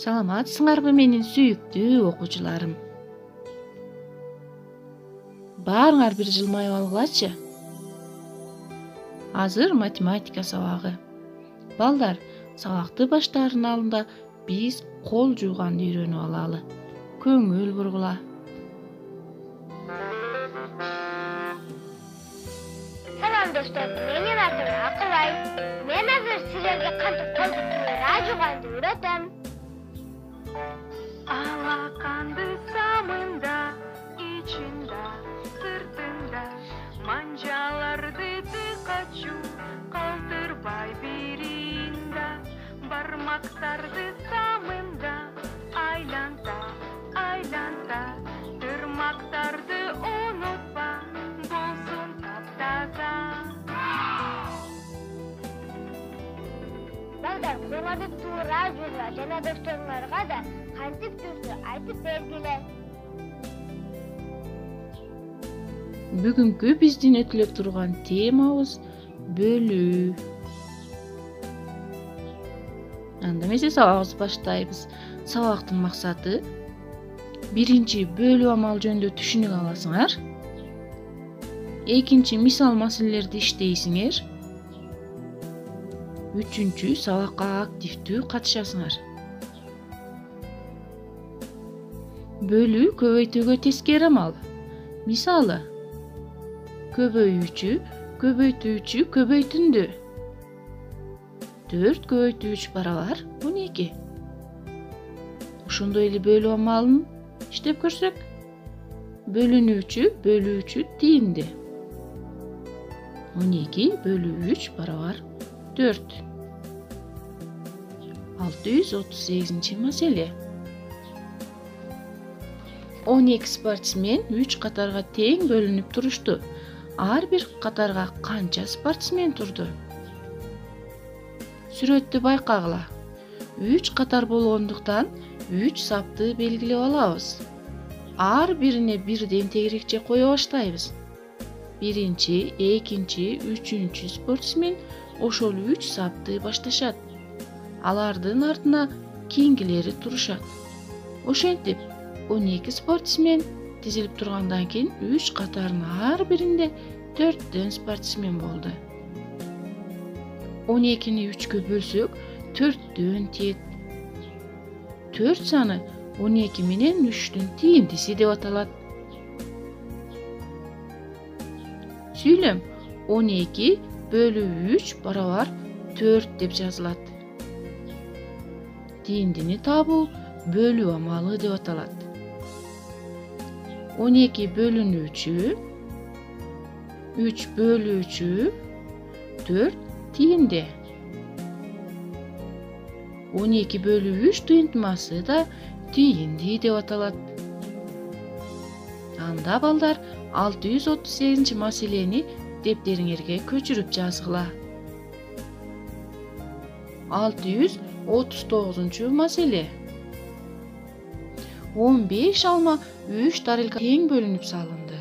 Саламатсыңарбы менин сүйүктүү окуучуларым. Баарыңар бир жылмайып алгылачы. Азыр математика сабагы. Балдар, сабакты баштаарынын алдында биз кол жууганды үйрөнүп алалы. Көңүл бургула. Салам достор, менин атым Акылай. Мен азыр силерге кантип кол жууганды үйрөтөм. Алаканды самында, içinde, sırtında, mancalardı tıkaçu, kaldırбай birinde, barmaktardı samında, aylanta, aylanta, tırmaktardı unutma, bolsun taptaza. Балдар, колуңарды туура жуула, жана досторуңарга да кантип жуусу айтып бергиле. Бүгүнкү биздин өтүлүп турган темабыз бөлүү. Анда эмесе сабагыбызды баштайбыз. Сабактын максаты биринчи бөлүү амалы жөнүндө түшүнүк аласыңар. Экинчи мисал маселелерди иштейсиңер. Үчүнчү сабакка активдүү катышасыңар. Бөлүү көбөйтүүгө тескери амал. Мисалы, көбөйүүчү, көбөйтүүчү, көбөйтүндү. 4 көбөйтүү 3 барабар 12. Ошондой эле бөлүү амалын иштеп көрсөк, бөлүнүүчү, бөлүүчү тиинди. 12 бөлүү 3 барабар 4. 638 маселе. 12 спортсмен 3 катарга тең бөлүнүп турушту. Ар бир катарга канча спортсмен турду? Сүрөттү байкагыла. 3 катар болгондуктан 3 сапты белгилеп алабыз. Ар бирине бирден тегерекче кое баштайбыз. Биринчи, экинчи, үчүнчү спортсмен ошол 3 сапты башташат. Алардын артына кийингилери турушат. Ошентип 12 спортсмен тизилип тургандан кийин 3 катарынын ар биринде 4 спортсмен болду. 12-ни 3-кө бөлсөк 4 тиет. 4 саны 12 менен 3-түн тииндиси деп аталат. Сүйлөм 12 бөлүү 3 барабар 4 деп жазылат. Тииндини табуу бөлүү амалы деп аталат. 12 бөлүнүүчү, 3 бөлүүчү, 4 тиинди. 12 бөлүү 3 туйынтмасы да тиинди деп аталат. Анда балдар 638 маселени дептериңерге көчүрүп жазгыла. 639 маселе. 15 алма 3 тарелка тең бөлүнүп салынды.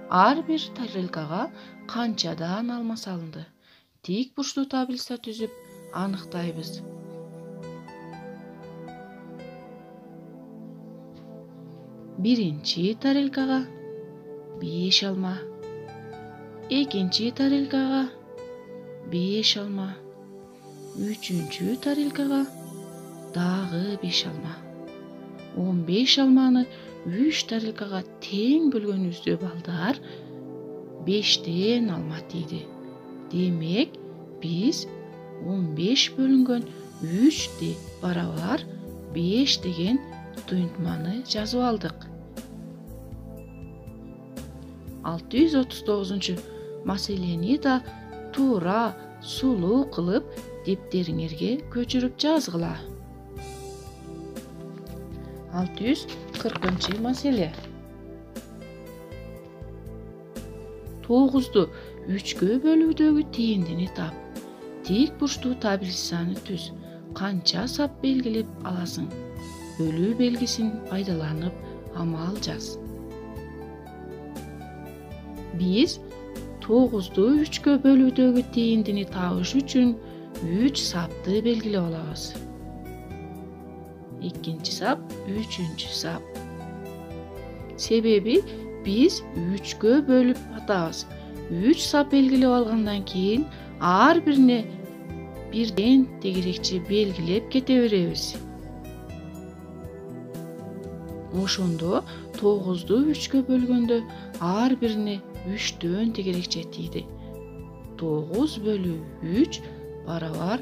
Ар бир тарелкага канчадан алма салынды? Тик бурчтуу таблица түзүп аныктайбыз. Биринчи тарелкага 5 алма. Экинчи тарелкага 5 алма. Үчүнчү тарелкага дагы 5 алма. 15 алманы 3 тарелкага тең бөлгөнүбүздө балдар 5тен алма тийди. Демек, биз 15 бөлүнгөн 3 барабар 5 деген туйынтманы жазып алдык. 639 маселени да туура сулуу кылып дептериңерге көчүрүп жазгыла. 640 маселе. 9-ду 3-кө бөлүүдөгү тииндини тап. Тик бурчтуу таблицаны түз. Канча сап белгилеп аласың? Бөлүү белгисин пайдаланып амал жаз. Биз 9-ду 3-кө бөлүүдөгү тииндини табыш үчүн 3 сапты белгилеп алабыз. 2-nji sap, 3-nji sap. Sebebi biz 3-gө bölüp atабыз. 3 sap belgilеп alгандан кийин ар бирине birden tegerekçe belgilep kete berебиz. Ошондо 9'du 3'gө bölgöndө ар бирине 3'төн tegerekçe тийди. 9 bölü 3 barabar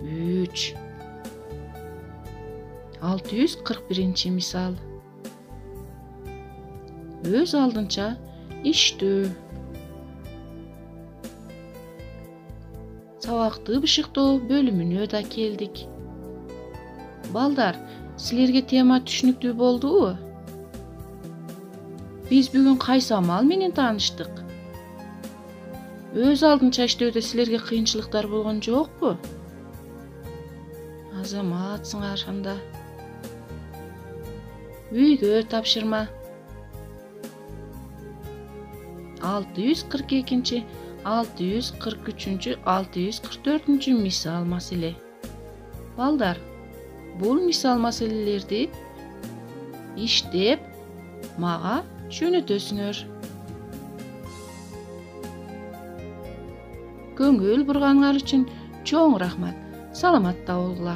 3. 641-nji misal. Öz aldınça iştö. Sabakты bışıktoo bölümüne da keldik. Balдар, sizlerge tema түшүнүктүү болдубу? Biz бүгүн кайсы амал менен таанышtık? Öz алдынча иштөөдө силерге кыйынчылыктар болгон жокпу? Азаматсыңар анда. Үйгө тапшырма. 642-nji, 643-nji, 644-nji misal маселе. Балдар, бул мисал маселелерди иштеп мага жөнөтөсүңөр. Көңүл бурганыңар үчүн чоң рахмат. Саламатта болгула.